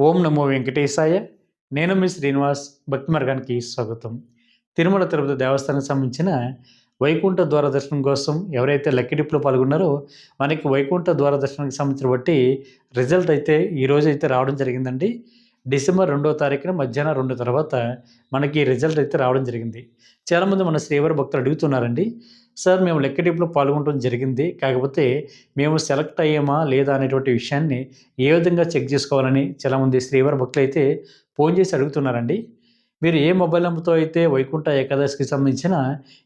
ఓం నమో వెంకటేశాయ. నేను మీ శ్రీనివాస్. భక్తి మార్గానికి స్వాగతం. తిరుమల తిరుపతి దేవస్థానానికి సంబంధించిన వైకుంఠ ద్వార దర్శనం కోసం ఎవరైతే లక్కీ డిప్‌లో పాల్గొన్నారో, మనకి వైకుంఠ ద్వార దర్శనానికి సంబంధించిన బట్టి రిజల్ట్ అయితే ఈరోజైతే రావడం జరిగిందండి. డిసెంబర్ 2వ తారీఖున మధ్యాహ్నం 2 తర్వాత మనకి రిజల్ట్ అయితే రావడం జరిగింది. చాలామంది మన శ్రీవారి భక్తులు అడుగుతున్నారండి, సార్ మేము లక్కీ డిప్‌లో పాల్గొనడం జరిగింది. కాకపోతే మేము సెలెక్ట్ అయ్యామా లేదా అనేటువంటి విషయాన్ని ఏ విధంగా చెక్ చేసుకోవాలని చాలామంది శ్రీవారి భక్తులైతే ఫోన్ చేసి అడుగుతున్నారండి. మీరు ఏ మొబైల్ నంబర్‌తో అయితే వైకుంఠ ఏకాదశికి సంబంధించిన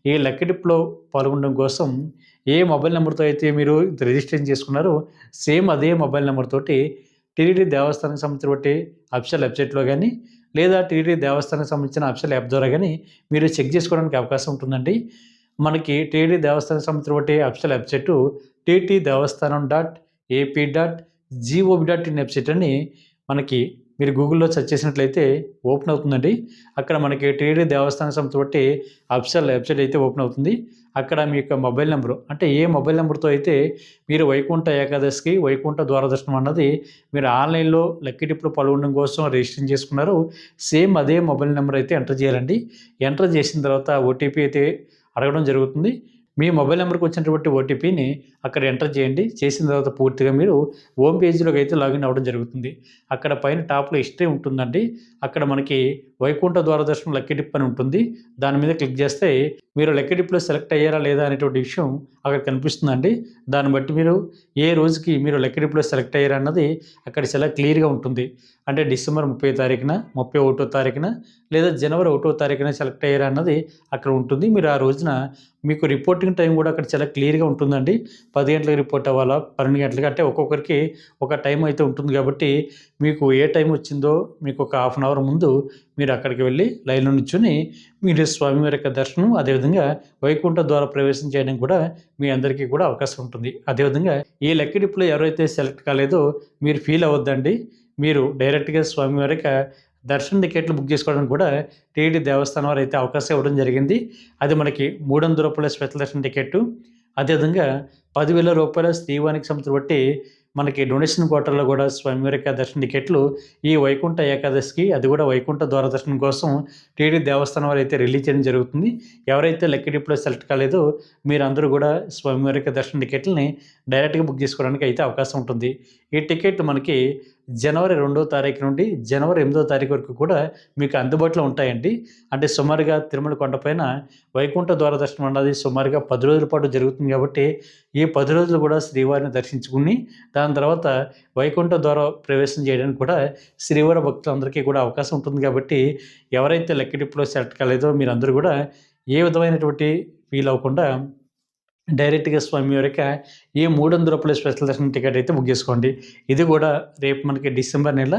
ఈ లక్కీ డిప్‌లో పాల్గొనడం కోసం ఏ మొబైల్ నంబర్‌తో అయితే మీరు రిజిస్ట్రేషన్ చేసుకున్నారో, సేమ్ అదే మొబైల్ నంబర్ తోటి టీటీడీ దేవస్థానానికి సంబంధించిన బట్టి అఫీషియల్ వెబ్‌సైట్‌లో గానీ, లేదా టీటీడీ దేవస్థానానికి సంబంధించిన అఫీషియల్ యాప్ ద్వారా గానీ మీరు చెక్ చేసుకోవడానికి అవకాశం ఉంటుందండి. మనకి టీటీడీ దేవస్థానానికి సంబంధించిన బట్టి అఫీషియల్ వెబ్‌సైటు ttdevastanam.ap.gov.in వెబ్‌సైట్ అని మనకి మీరు గూగుల్‌లో సెర్చ్ చేసినట్లయితే ఓపెన్ అవుతుందండి. అక్కడ మనకి టీటీడీ దేవస్థానం సంస్థ బట్టి అఫీషియల్ వెబ్‌సైట్ అయితే ఓపెన్ అవుతుంది. అక్కడ మీ యొక్క మొబైల్ నంబరు, అంటే ఏ మొబైల్ నంబర్‌తో అయితే మీరు వైకుంఠ ఏకాదశికి వైకుంఠ ద్వార దర్శనం అన్నది మీరు ఆన్‌లైన్‌లో లక్కీ డిప్‌లో పాల్గొనడం కోసం రిజిస్ట్రేషన్ చేసుకున్నారో, సేమ్ అదే మొబైల్ నంబర్ అయితే ఎంటర్ చేయాలండి. ఎంటర్ చేసిన తర్వాత ఓటీపీ అయితే అడగడం జరుగుతుంది. మీ మొబైల్ నంబర్‌కి వచ్చినటువంటి ఓటీపీని అక్కడ ఎంటర్ చేయండి. చేసిన తర్వాత పూర్తిగా మీరు హోమ్ పేజ్‌లోకి అయితే లాగిన్ అవ్వడం జరుగుతుంది. అక్కడ పైన టాప్‌లో హిస్టరీ ఉంటుందండి. అక్కడ మనకి వైకుంఠ ద్వార దర్శనం లక్కీ డిప్ అని ఉంటుంది. దాని మీద క్లిక్ చేస్తే మీరు లక్కీ డిప్‌లో సెలెక్ట్ అయ్యారా లేదా అనేటువంటి విషయం అక్కడ కనిపిస్తుందండి. దాన్ని బట్టి మీరు ఏ రోజుకి మీరు లక్కీ డిప్‌లో సెలెక్ట్ అయ్యారా అన్నది అక్కడ చాలా క్లియర్‌గా ఉంటుంది. అంటే డిసెంబర్ 30 తారీఖున, 31 తారీఖున లేదా జనవరి 1 తారీఖున సెలెక్ట్ అయ్యారా అన్నది అక్కడ ఉంటుంది. మీరు ఆ రోజున మీకు రిపోర్టింగ్ టైం కూడా అక్కడ చాలా క్లియర్‌గా ఉంటుందండి. 10 గంటలకు రిపోర్ట్ అవ్వాలా, 12 గంటలకి, అంటే ఒక్కొక్కరికి ఒక టైం అయితే ఉంటుంది కాబట్టి మీకు ఏ టైం వచ్చిందో మీకు ఒక హాఫ్ అన్ అవర్ ముందు మీరు అక్కడికి వెళ్ళి లైన్‌లో నిల్చొని మీరు స్వామివారి యొక్క దర్శనం, అదేవిధంగా వైకుంఠ ద్వార ప్రవేశం చేయడానికి కూడా మీ అందరికీ కూడా అవకాశం ఉంటుంది. అదేవిధంగా ఈ లక్కీ డిప్‌లో ఎవరైతే సెలెక్ట్ కాలేదో మీరు ఫీల్ అవ్వద్దండి. మీరు డైరెక్ట్‌గా స్వామివారి యొక్క దర్శన టికెట్లు బుక్ చేసుకోవడానికి కూడా టీటీడీ దేవస్థానం వారు అయితే అవకాశం ఇవ్వడం జరిగింది. అది మనకి రూ. 300 స్పెషల్ దర్శన టికెట్టు. అదేవిధంగా రూ. 10,000 శ్రీవారికి సంస్థ బట్టి మనకి డొనేషన్ క్వార్టర్‌లో కూడా స్వామివారి యొక్క దర్శన టికెట్లు ఈ వైకుంఠ ఏకాదశికి, అది కూడా వైకుంఠ ద్వార దర్శనం కోసం టీటీడీ దేవస్థానం వారు అయితే రిలీజ్ చేయడం జరుగుతుంది. ఎవరైతే లక్కీ డిప్‌లో సెలెక్ట్ కాలేదో మీరందరూ కూడా స్వామివారి యొక్క దర్శన టికెట్లని డైరెక్ట్‌గా బుక్ చేసుకోవడానికి అయితే అవకాశం ఉంటుంది. ఈ టికెట్లు మనకి జనవరి 2వ తారీఖు నుండి జనవరి 8వ తారీఖు వరకు కూడా మీకు అందుబాటులో ఉంటాయండి. అంటే సుమారుగా తిరుమల కొండపైన వైకుంఠ ద్వార దర్శనం అన్నది సుమారుగా 10 రోజుల పాటు జరుగుతుంది కాబట్టి, ఈ 10 రోజులు కూడా శ్రీవారిని దర్శించుకుని దాని తర్వాత వైకుంఠ ద్వార ప్రవేశం చేయడానికి కూడా శ్రీవారి భక్తులందరికీ కూడా అవకాశం ఉంటుంది కాబట్టి, ఎవరైతే లక్కీ డిప్‌లో సెలెక్ట్ కాలేదో మీరందరూ కూడా ఏ విధమైనటువంటి ఫీల్ అవ్వకుండా డైరెక్ట్‌గా స్వామివారి యొక్క ఈ రూ. 300 స్పెషల్ దర్శనం టికెట్ అయితే బుక్ చేసుకోండి. ఇది కూడా రేపు మనకి డిసెంబర్ నెల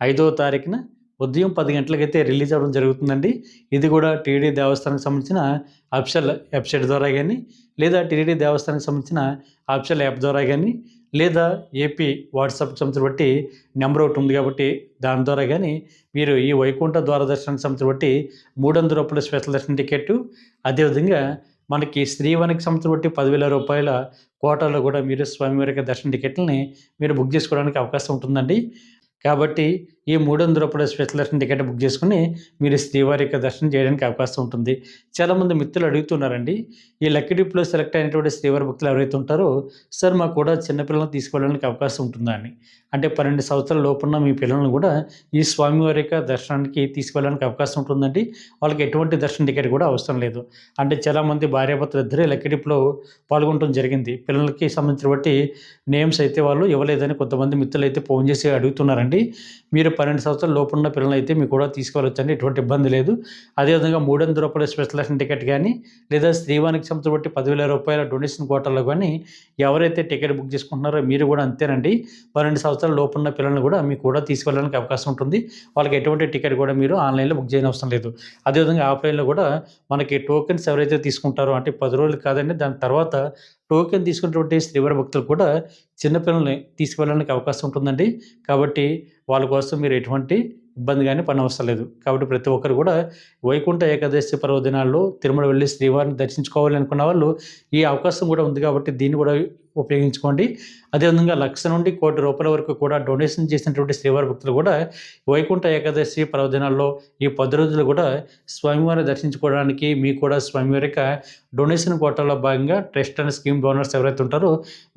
5వ తారీఖున ఉదయం 10 గంటలకైతే రిలీజ్ అవ్వడం జరుగుతుందండి. ఇది కూడా టీటీడీ దేవస్థానానికి సంబంధించిన అఫీషియల్ వెబ్‌సైట్ ద్వారా గానీ, లేదా టీటీడీ దేవస్థానానికి సంబంధించిన అఫీషియల్ యాప్ ద్వారా గానీ, లేదా ఏపీ వాట్సాప్ సంస్థ బట్టి నెంబర్ ఒకటి ఉంది కాబట్టి దాని ద్వారా గానీ మీరు ఈ వైకుంఠ ద్వార దర్శనానికి సంస్థ బట్టి రూ. 300 స్పెషల్ దర్శనం టికెట్టు, అదేవిధంగా మనకి శ్రీవారికి సంస్థ బట్టి రూ. 10,000 కోటాలో కూడా మీరు స్వామివారి యొక్క దర్శన టికెట్లని మీరు బుక్ చేసుకోవడానికి అవకాశం ఉంటుందండి. కాబట్టి ఈ రూ. 300 స్పెషల్ దర్శన టికెట్ బుక్ చేసుకొని మీరు శ్రీవారి యొక్క దర్శనం చేయడానికి అవకాశం ఉంటుంది. చాలామంది మిత్రులు అడుగుతున్నారండి, ఈ లక్కీ డిప్‌లో సెలెక్ట్ అయినటువంటి శ్రీవారి భక్తులు ఎవరైతే ఉంటారో, సార్ మాకు కూడా చిన్నపిల్లల్ని తీసుకెళ్ళడానికి అవకాశం ఉంటుందా అని. అంటే 12 సంవత్సరాల లోపున్న మీ పిల్లలను కూడా ఈ స్వామివారి యొక్క దర్శనానికి తీసుకెళ్ళడానికి అవకాశం ఉంటుందండి. వాళ్ళకి ఎటువంటి దర్శన టికెట్ కూడా అవసరం లేదు. అంటే చాలామంది భార్యాభర్తలు ఇద్దరే లక్కీ డిప్‌లో పాల్గొనడం జరిగింది. పిల్లలకి సంబంధించిన బట్టి నేమ్స్ అయితే వాళ్ళు ఇవ్వలేదని కొంతమంది మిత్రులు అయితే ఫోన్ చేసి అడుగుతున్నారండి. మీరు 12 సంవత్సరాల లోపున్న పిల్లలైతే మీకు కూడా తీసుకెళ్ళొచ్చండి. ఎటువంటి ఇబ్బంది లేదు. అదేవిధంగా రూ. 300 స్పెషల్ దర్శన టికెట్ గానీ, లేదా శ్రీవారికి సంస్థ బట్టి రూ. 10,000 డొనేషన్ కోటాలో గానీ ఎవరైతే టికెట్ బుక్ చేసుకుంటున్నారో మీరు కూడా అంతేనండి. 12 సంవత్సరాల లోపున్న పిల్లల్ని కూడా మీకు కూడా తీసుకెళ్ళడానికి అవకాశం ఉంటుంది. వాళ్ళకి ఎటువంటి టికెట్ కూడా మీరు ఆన్‌లైన్‌లో బుక్ చేయనవసరం లేదు. అదేవిధంగా ఆఫ్‌లైన్‌లో కూడా మనకి టోకెన్స్ ఎవరైతే తీసుకుంటారో, అంటే 10 రోజులు కాదండి, దాని తర్వాత టోకెన్ తీసుకున్నటువంటి శ్రీవారి భక్తులు కూడా చిన్న పిల్లల్ని తీసుకువెళ్ళడానికి అవకాశం ఉంటుందండి. కాబట్టి వాళ్ళ కోసం మీరు ఎటువంటి ఇబ్బంది గాని పడనవసరం లేదు. కాబట్టి ప్రతి ఒక్కరు కూడా వైకుంఠ ఏకాదశి పర్వదినాల్లో తిరుమల వెళ్లి శ్రీవారిని దర్శించుకోవాలి అనుకున్న వాళ్ళు ఈ అవకాశం కూడా ఉంది కాబట్టి దీన్ని కూడా ఉపయోగించుకోండి. అదేవిధంగా లక్ష నుండి కోటి రూపాయల వరకు కూడా డొనేషన్ చేసినటువంటి శ్రీవారి భక్తులు కూడా వైకుంఠ ఏకాదశి పర్వదినాల్లో ఈ 10 రోజులు కూడా స్వామివారిని దర్శించుకోవడానికి మీకు కూడా స్వామివారి యొక్క డొనేషన్ కోటాలో భాగంగా ట్రస్ట్ అండ్ స్కీమ్ డోనర్స్ ఎవరైతే ఉంటారో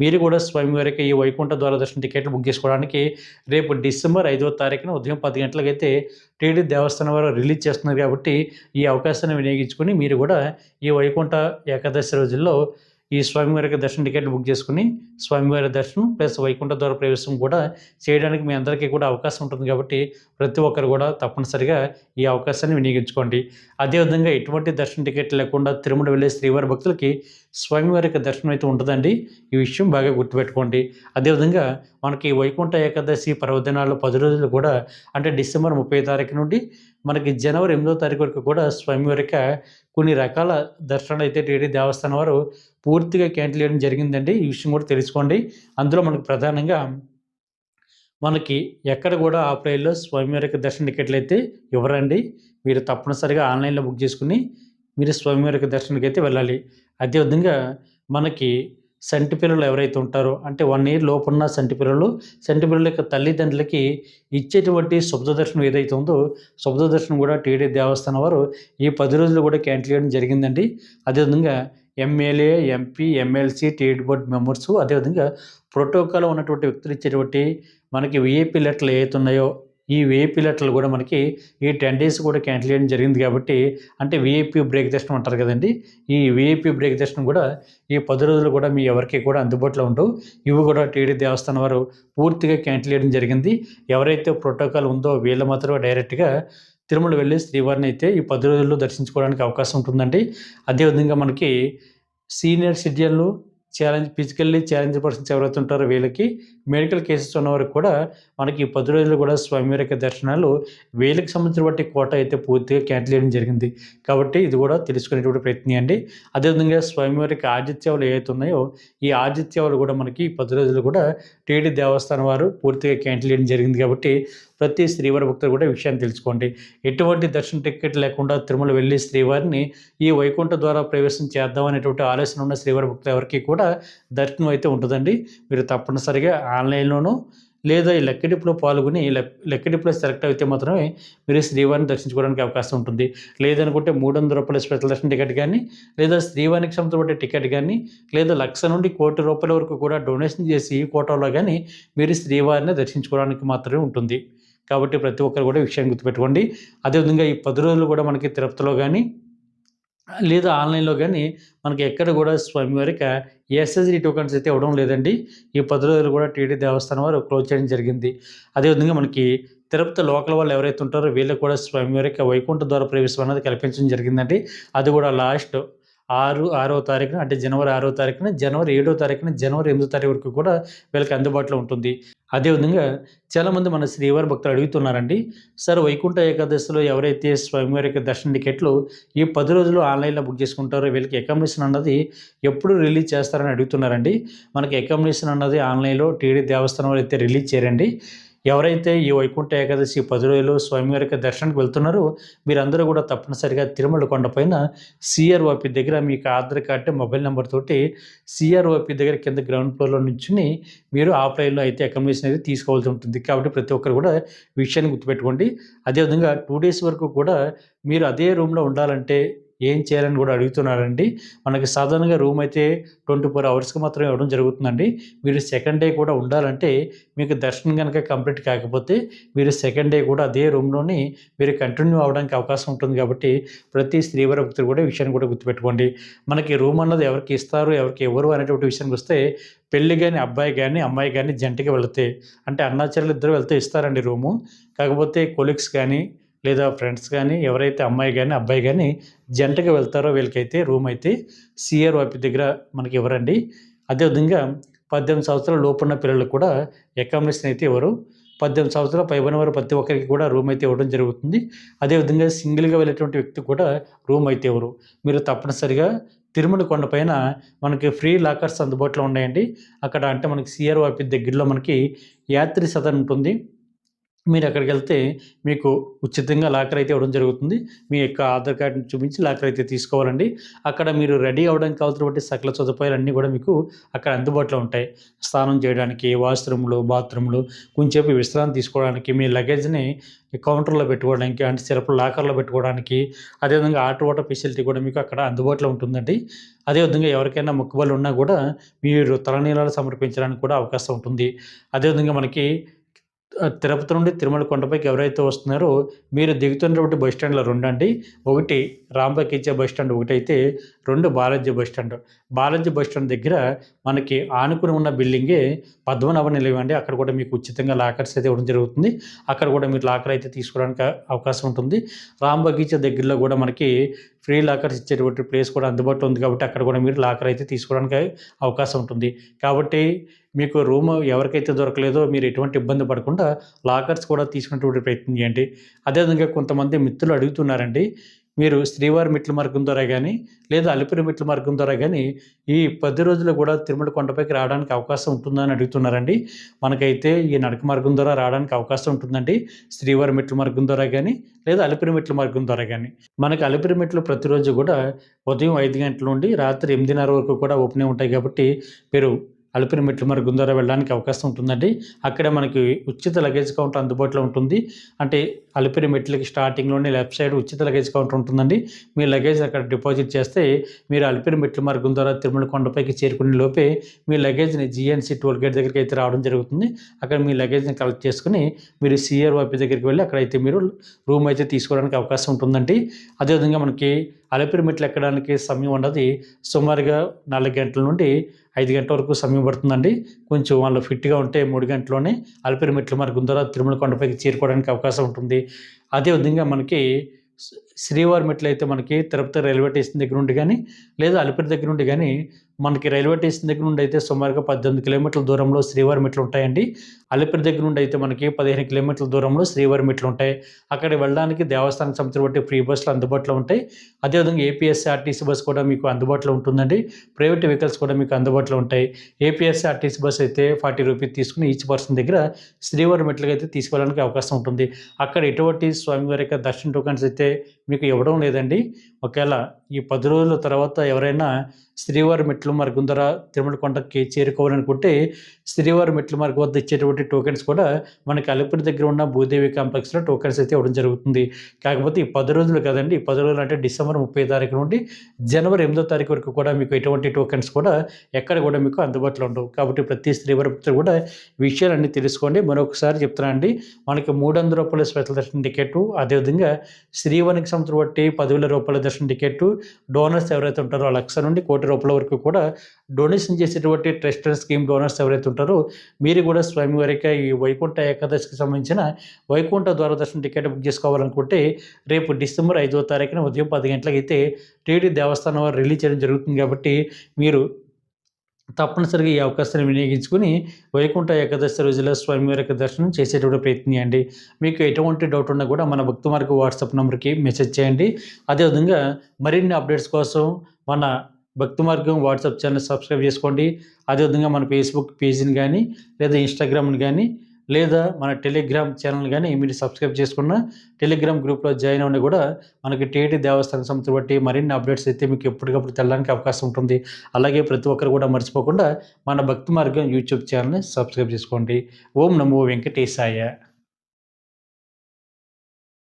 మీరు కూడా స్వామివారికి ఈ వైకుంఠ ద్వార దర్శన టికెట్లు బుక్ చేసుకోవడానికి రేపు డిసెంబర్ 5వ తారీఖున ఉదయం 10 గంటలకైతే టీటీడీ దేవస్థానం వారు రిలీజ్ చేస్తున్నారు కాబట్టి ఈ అవకాశాన్ని వినియోగించుకొని మీరు కూడా ఈ వైకుంఠ ఏకాదశి రోజుల్లో ఈ స్వామివారికి దర్శన టికెట్లు బుక్ చేసుకుని స్వామివారి దర్శనం ప్లస్ వైకుంఠ ద్వార ప్రవేశం కూడా చేయడానికి మీ అందరికీ కూడా అవకాశం ఉంటుంది కాబట్టి ప్రతి ఒక్కరు కూడా తప్పనిసరిగా ఈ అవకాశాన్ని వినియోగించుకోండి. అదేవిధంగా ఎటువంటి దర్శన టికెట్ లేకుండా తిరుమల వెళ్ళే శ్రీవారి భక్తులకి స్వామివారి యొక్క దర్శనం అయితే ఉంటుందండి. ఈ విషయం బాగా గుర్తుపెట్టుకోండి. అదేవిధంగా మనకి వైకుంఠ ఏకాదశి పర్వదినాల్లో 10 రోజులు కూడా అంటే డిసెంబర్ 30 తారీఖు నుండి మనకి జనవరి 8వ తారీఖు వరకు కూడా స్వామివారి యొక్క కొన్ని రకాల దర్శనాలు అయితే టీటీడీ దేవస్థానం వారు పూర్తిగా క్యాన్సిల్ చేయడం జరిగిందండి. ఈ విషయం కూడా తెలుసుకోండి. అందులో మనకు ప్రధానంగా మనకి ఎక్కడ కూడా ఆఫ్లైన్లో స్వామివారి యొక్క దర్శన టికెట్లు అయితే ఇవ్వరండి. మీరు తప్పనిసరిగా ఆన్లైన్లో బుక్ చేసుకుని మీరు స్వామివారి యొక్క దర్శనానికి అయితే వెళ్ళాలి. అదేవిధంగా మనకి సంటి పిల్లలు ఎవరైతే ఉంటారో అంటే 1 ఇయర్ లోపున్న సంటి పిల్లల యొక్క తల్లిదండ్రులకి ఇచ్చేటువంటి శుభ్ర దర్శనం ఏదైతే ఉందో శుభ్ర దర్శనం కూడా టీటీడీ దేవస్థానం వారు ఈ 10 రోజులు కూడా క్యాన్సిల్ చేయడం జరిగిందండి. అదేవిధంగా MLA, MP, MLC, TTD board members అదేవిధంగా ప్రోటోకాల్ ఉన్నటువంటి వ్యక్తులు ఇచ్చేటువంటి మనకి విఐపీ లెటర్లు ఏవైతే ఉన్నాయో ఈ విఐపీ లెటర్లు కూడా మనకి ఈ 10 డేస్ కూడా క్యాన్సిల్ చేయడం జరిగింది కాబట్టి అంటే విఐపీ బ్రేక్ దర్శనం అంటారు కదండి. ఈ విఐపీ బ్రేక్ దర్శనం కూడా ఈ 10 రోజులు కూడా మీ ఎవరికి కూడా అందుబాటులో ఉండవు. ఇవి కూడా టీటీడీ దేవస్థానం వారు పూర్తిగా క్యాన్సిల్ చేయడం జరిగింది. ఎవరైతే ప్రోటోకాల్ ఉందో వీళ్ళు మాత్రమే డైరెక్ట్గా తిరుమల వెళ్ళి శ్రీవారిని అయితే ఈ 10 రోజుల్లో దర్శించుకోవడానికి అవకాశం ఉంటుందండి. అదేవిధంగా మనకి సీనియర్ సిటిజన్లు ఫిజికల్లీ ఛాలెంజ్ పర్సన్స్ ఎవరైతే ఉంటారో వీళ్ళకి మెడికల్ కేసెస్ ఉన్నవారికి కూడా మనకి 10 రోజులు కూడా స్వామివారి యొక్క దర్శనాలు వీళ్ళకి సంబంధించిన బట్టి కోట అయితే పూర్తిగా క్యాన్సిల్ చేయడం జరిగింది. కాబట్టి ఇది కూడా తెలుసుకునేటువంటి ప్రయత్నం అండి. అదేవిధంగా స్వామివారికి ఆతిథ్యాలు ఏవైతే ఉన్నాయో ఈ ఆతిథ్యాలు కూడా మనకి 10 రోజులు కూడా టీటీడీ దేవస్థానం వారు పూర్తిగా క్యాన్సిల్ చేయడం జరిగింది. కాబట్టి ప్రతి శ్రీవారి భక్తులు కూడా విషయాన్ని తెలుసుకోండి. ఎటువంటి దర్శన టికెట్ లేకుండా తిరుమల వెళ్ళి శ్రీవారిని ఈ వైకుంఠ ద్వారా ప్రవేశం చేద్దామనేటువంటి ఆలోచన ఉన్న శ్రీవారి భక్తులు ఎవరికి కూడా దర్శనం అయితే ఉంటుందండి. మీరు తప్పనిసరిగా ఆన్లైన్లోనూ లేదా ఈ లెక్కడిపులో పాల్గొని లెక్కడిపులో సెలెక్ట్ అయితే మాత్రమే మీరు శ్రీవారిని దర్శించుకోవడానికి అవకాశం ఉంటుంది. లేదనుకుంటే 300 రూపాయల స్పెషల్ దర్శన టికెట్ కానీ లేదా శ్రీవారికి సంబంధించిన టికెట్ కానీ లేదా 1,00,000 నుండి కోటి రూపాయల వరకు కూడా డొనేషన్ చేసి ఈ కోటాలో కానీ మీరు శ్రీవారిని దర్శించుకోవడానికి మాత్రమే ఉంటుంది. కాబట్టి ప్రతి ఒక్కరు కూడా విషయాన్ని గుర్తుపెట్టుకోండి. అదేవిధంగా ఈ 10 రోజులు కూడా మనకి తిరుపతిలో కానీ లేదా ఆన్లైన్లో కానీ మనకి ఎక్కడ కూడా స్వామివారికి ఎస్ఎస్డి టోకన్స్ అయితే ఇవ్వడం లేదండి. ఈ 10 రోజులు కూడా టీటీడీ దేవస్థానం వారు క్లోజ్ చేయడం జరిగింది. అదేవిధంగా మనకి తిరుపతి లోకల్ వాళ్ళు ఎవరైతే ఉంటారో వీళ్ళకి కూడా స్వామివారికి వైకుంఠ ద్వార ప్రవేశం అనేది కల్పించడం జరిగిందండి. అది కూడా లాస్ట్ 6వ తారీఖున అంటే జనవరి 6వ తారీఖున, జనవరి 7వ తారీఖున, జనవరి 8వ తారీఖు వరకు కూడా వీళ్ళకి అందుబాటులో ఉంటుంది. అదేవిధంగా చాలామంది మన శ్రీవారి భక్తులు అడుగుతున్నారండి, సార్ వైకుంఠ ఏకాదశిలో ఎవరైతే స్వామివారికి దర్శన టికెట్లు ఈ 10 రోజులు ఆన్లైన్లో బుక్ చేసుకుంటారో వీళ్ళకి అకామిడేషన్ అన్నది ఎప్పుడు రిలీజ్ చేస్తారని అడుగుతున్నారండి. మనకి అకామిడేషన్ అన్నది ఆన్లైన్లో టీటీడీ దేవస్థానం వారు అయితే రిలీజ్ చేయరండి. ఎవరైతే ఈ వైకుంఠ ఏకాదశి 10 రోజులు స్వామివారి యొక్క దర్శనానికి వెళ్తున్నారో మీరందరూ కూడా తప్పనిసరిగా తిరుమల కొండపైన సిఆర్ఓపి దగ్గర మీకు ఆధార్ కార్డు మొబైల్ నెంబర్ తోటి సిఆర్ఓపి దగ్గర కింద గ్రౌండ్ ఫ్లోర్లో నుంచి మీరు ఆఫ్లైన్లో అయితే అకామిడేషన్ అయితే తీసుకోవాల్సి ఉంటుంది. కాబట్టి ప్రతి ఒక్కరు కూడా విషయాన్ని గుర్తుపెట్టుకోండి. అదేవిధంగా 2 డేస్ వరకు కూడా మీరు అదే రూమ్లో ఉండాలంటే ఏం చేయాలని కూడా అడుగుతున్నారండి. మనకి సాధారణంగా రూమ్ అయితే 24 అవర్స్కి మాత్రమే ఇవ్వడం జరుగుతుందండి. మీరు సెకండ్ డే కూడా ఉండాలంటే మీకు దర్శనం కనుక కంప్లీట్ కాకపోతే మీరు సెకండ్ డే కూడా అదే రూమ్లోని మీరు కంటిన్యూ అవ్వడానికి అవకాశం ఉంటుంది. కాబట్టి ప్రతి శ్రీవారి భక్తులు కూడా విషయాన్ని కూడా గుర్తుపెట్టుకోండి. మనకి రూమ్ అన్నది ఎవరికి ఇస్తారు ఎవరికి ఎవరు అనేటువంటి విషయానికి వస్తే పెళ్ళి కానీ అబ్బాయి కానీ అమ్మాయి కానీ జంటకి వెళితే అంటే అన్నాచెల్లెలు ఇద్దరు వెళ్తే ఇస్తారండి రూము. కాకపోతే కొలీగ్స్ కానీ లేదా ఫ్రెండ్స్ కానీ ఎవరైతే అమ్మాయి కానీ అబ్బాయి కానీ జంటగా వెళ్తారో వీళ్ళకైతే రూమ్ అయితే సిఆర్ఓపి దగ్గర మనకి ఇవ్వరండి. అదేవిధంగా 18 సంవత్సరాల లోపున్న పిల్లలకు కూడా అకామిడేషన్ అయితే ఇవ్వరు. 18 సంవత్సరాల పైబడిన వారు ప్రతి ఒక్కరికి కూడా రూమ్ అయితే ఇవ్వడం జరుగుతుంది. అదేవిధంగా సింగిల్గా వెళ్ళేటువంటి వ్యక్తి కూడా రూమ్ అయితే ఇవ్వరు. మీరు తప్పనిసరిగా తిరుమల కొండపైన మనకి ఫ్రీ లాకర్స్ అందుబాటులో ఉన్నాయండి. అక్కడ అంటే మనకి సిఆర్ఓపి దగ్గరలో మనకి యాత్రి సదన్ ఉంటుంది. మీరు అక్కడికెళ్తే మీకు ఉచితంగా లాకర్ అయితే ఇవ్వడం జరుగుతుంది. మీ యొక్క ఆధార్ కార్డ్‌ని చూపించి లాకర్ అయితే తీసుకోవాలండి. అక్కడ మీరు రెడీ అవ్వడానికి కావాల్సినటువంటి సకల సదుపాయాలన్నీ కూడా మీకు అక్కడ అందుబాటులో ఉంటాయి. స్నానం చేయడానికి, వాష్‌రూమ్‌లు, బాత్రూమ్‌లు, కొంచెంసేపు విశ్రాంతి తీసుకోవడానికి, మీ లగేజ్‌ని కౌంటర్‌లో పెట్టుకోవడానికి, అంటే సెల్ఫ్ లాకర్‌లో పెట్టుకోవడానికి, అదేవిధంగా హాట్ వాటర్ ఫెసిలిటీ కూడా మీకు అక్కడ అందుబాటులో ఉంటుందండి. అదేవిధంగా ఎవరికైనా మొక్కుబళ్ళు ఉన్నా కూడా మీరు తలనీలాలు సమర్పించడానికి కూడా అవకాశం ఉంటుంది. అదేవిధంగా మనకి తిరుపతి నుండి తిరుమల కొండపైకి ఎవరైతే వస్తున్నారో, మీరు దిగుతున్నటువంటి బస్ స్టాండ్‌లో రెండండి. ఒకటి రాంబాగ్ ఇచ్చే బస్ స్టాండ్ ఒకటైతే, 2 Balaji bus stand. Balaji bus stand దగ్గర మనకి ఆనుకుని ఉన్న బిల్డింగే పద్మనాభ నిలయం అండి. అక్కడ కూడా మీకు ఉచితంగా లాకర్స్ అయితే ఇవ్వడం జరుగుతుంది. అక్కడ కూడా మీరు లాకర్ అయితే తీసుకోవడానికి అవకాశం ఉంటుంది. రాంబాగ్ ఇచ్చే దగ్గరలో కూడా మనకి ఫ్రీ లాకర్స్ ఇచ్చేటువంటి ప్లేస్ కూడా అందుబాటులో ఉంది కాబట్టి, అక్కడ కూడా మీరు లాకర్ అయితే తీసుకోవడానికి అవకాశం ఉంటుంది. కాబట్టి మీకు రూమ్ ఎవరికైతే దొరకలేదో మీరు ఎటువంటి ఇబ్బంది పడకుండా లాకర్స్ కూడా తీసుకునేటువంటి ప్రయత్నం చేయండి. అదేవిధంగా కొంతమంది మిత్రులు అడుగుతున్నారండి. మీరు శ్రీవారి మెట్ల మార్గం ద్వారా గానీ, లేదా అలిపిరి మెట్ల మార్గం ద్వారా గానీ, ఈ 10 రోజులు కూడా తిరుమల కొండపైకి రావడానికి అవకాశం ఉంటుందా అని అడుగుతున్నారండి. మనకైతే ఈ నడక మార్గం ద్వారా రావడానికి అవకాశం ఉంటుందండి. శ్రీవారి మెట్ల మార్గం ద్వారా గానీ, లేదా అలిపిరి మెట్ల మార్గం ద్వారా గానీ. మనకి అలిపిరి మెట్లు ప్రతిరోజు కూడా ఉదయం 5 గంటల నుండి రాత్రి 8:30 వరకు కూడా ఓపెనే ఉంటాయి కాబట్టి, మీరు అలిపిరి మెట్ల మార్గం ద్వారా వెళ్ళడానికి అవకాశం ఉంటుందండి. అక్కడ మనకి ఉచిత లగేజ్ కౌంటర్ అందుబాటులో ఉంటుంది. అంటే అలిపిరి మెట్లకి స్టార్టింగ్‌లోనే లెఫ్ట్ సైడ్ ఉచిత లగేజ్ కౌంటర్ ఉంటుందండి. మీ లగేజ్ అక్కడ డిపాజిట్ చేస్తే, మీరు అలిపిరి మెట్ల మార్గం ద్వారా తిరుమల కొండపైకి చేరుకునే లోపే మీ లగేజ్‌ని జీఎన్‌సీ టోల్ గేట్ దగ్గరికి అయితే రావడం జరుగుతుంది. అక్కడ మీ లగేజ్‌ని కలెక్ట్ చేసుకొని, మీరు సీఆర్ఓపీ దగ్గరికి వెళ్ళి అక్కడైతే మీరు రూమ్ అయితే తీసుకోవడానికి అవకాశం ఉంటుందండి. అదేవిధంగా మనకి అలిపిరి మెట్లు ఎక్కడానికి సమయం ఉన్నది సుమారుగా 4 గంటల నుండి 5 గంటల వరకు సమయం పడుతుందండి. కొంచెం వాళ్ళు ఫిట్‌గా ఉంటే 3 గంటల్లోనే అలిపిరి మెట్ల మార్గం ద్వారా తిరుమల కొండపైకి చేరుకోవడానికి అవకాశం ఉంటుంది. అదేవిధంగా మనకి శ్రీవారి మెట్లయితే మనకి తిరుపతి రైల్వే స్టేషన్ దగ్గర నుండి గానీ, లేదా అలిపిరి దగ్గర నుండి గానీ, మనకి రైల్వే స్టేషన్ దగ్గర నుండి అయితే సుమారుగా 18 కిలోమీటర్ల దూరంలో శ్రీవారి మెట్లు ఉంటాయండి. అలిపిరి దగ్గర నుండి అయితే మనకి 15 కిలోమీటర్ల దూరంలో శ్రీవారి మెట్లు ఉంటాయి. అక్కడికి వెళ్ళడానికి దేవస్థానం సంస్థ బట్టి ఫ్రీ బస్సులు అందుబాటులో ఉంటాయి. అదేవిధంగా ఏపీఎస్ఆర్టీసీ బస్ కూడా మీకు అందుబాటులో ఉంటుందండి. ప్రైవేట్ వెహికల్స్ కూడా మీకు అందుబాటులో ఉంటాయి. ఏపీఎస్ఆర్టీసీ బస్ అయితే 40 రూపీస్ తీసుకుని ఈచ్ పర్సన్ దగ్గర శ్రీవారి మెట్లకైతే తీసుకెళ్ళడానికి అవకాశం ఉంటుంది. అక్కడ ఎటువంటి స్వామివారి యొక్క దర్శన టోకెన్స్ అయితే మీకు ఇవ్వడం లేదండి. ఒకవేళ ఈ 10 రోజుల తర్వాత ఎవరైనా శ్రీవారి మెట్ల మార్గం ద్వారా తిరుమల కొండకి చేరుకోవాలనుకుంటే, శ్రీవారి మెట్ల మార్గం వద్ద ఇచ్చేటువంటి టోకెన్స్ కూడా మనకి అలిపిరి దగ్గర ఉన్న భూదేవి కాంప్లెక్స్‌లో టోకెన్స్ అయితే ఇవ్వడం జరుగుతుంది. కాకపోతే ఈ 10 రోజులు కాదండి. ఈ 10 రోజులు అంటే డిసెంబర్ 30 తారీఖు నుండి జనవరి 8 తారీఖు వరకు కూడా మీకు ఎటువంటి టోకెన్స్ కూడా ఎక్కడ కూడా మీకు అందుబాటులో ఉండవు. కాబట్టి ప్రతి శ్రీవారి భక్తులు కూడా ఈ విషయాలన్నీ తెలుసుకోండి. మరొకసారి చెప్తున్నానండి. మనకి రూ. 300 స్పెషల్ దర్శనం టికెట్టు, అదేవిధంగా శ్రీవారికి సంస్థ బట్టి రూ. 10,000 దర్శనం టికెట్టు, డోనర్స్ ఎవరైతే ఉంటారో ₹1,00,000 నుండి ₹1,00,00,000 వరకు కూడా డొనేషన్ చేసేటువంటి ట్రస్ట్ అండ్ స్కీమ్ డోనర్స్ ఎవరైతే ఉంటారో, మీరు కూడా స్వామివారికి ఈ వైకుంఠ ఏకాదశికి సంబంధించిన వైకుంఠ ద్వార దర్శనం టికెట్ బుక్ చేసుకోవాలనుకుంటే, రేపు డిసెంబర్ 5వ తారీఖున ఉదయం 10 గంటలకైతే టీటీడీ దేవస్థానం వారు రిలీజ్ చేయడం జరుగుతుంది కాబట్టి, మీరు తప్పనిసరిగా ఈ అవకాశాన్ని వినియోగించుకొని వైకుంఠ ఏకాదశి రోజుల్లో స్వామివారి యొక్క దర్శనం చేసేటువంటి ప్రయత్నం చేయండి. మీకు ఎటువంటి డౌట్ ఉన్నా కూడా మన భక్తి మార్గం వాట్సాప్ నంబర్‌కి మెసేజ్ చేయండి. అదేవిధంగా మరిన్ని అప్డేట్స్ కోసం మన భక్తి మార్గం వాట్సాప్ ఛానల్ సబ్స్క్రైబ్ చేసుకోండి. అదేవిధంగా మన ఫేస్‌బుక్ పేజ్‌ని గానీ, లేదా ఇన్‌స్టాగ్రామ్‌ని గానీ, లేదా మన టెలిగ్రామ్ ఛానల్ గానీ మీరు సబ్స్క్రైబ్ చేసుకున్న టెలిగ్రామ్ గ్రూప్‌లో జాయిన్ అవ్వడం కూడా మనకి టీటీడీ దేవస్థానం సంస్థ బట్టి మరిన్ని అప్డేట్స్ అయితే మీకు ఎప్పటికప్పుడు తెలడానికి అవకాశం ఉంటుంది. అలాగే ప్రతి ఒక్కరు కూడా మర్చిపోకుండా మన భక్తి మార్గం యూట్యూబ్ ఛానల్‌ని సబ్స్క్రైబ్ చేసుకోండి. ఓం నమో వెంకటేశాయ.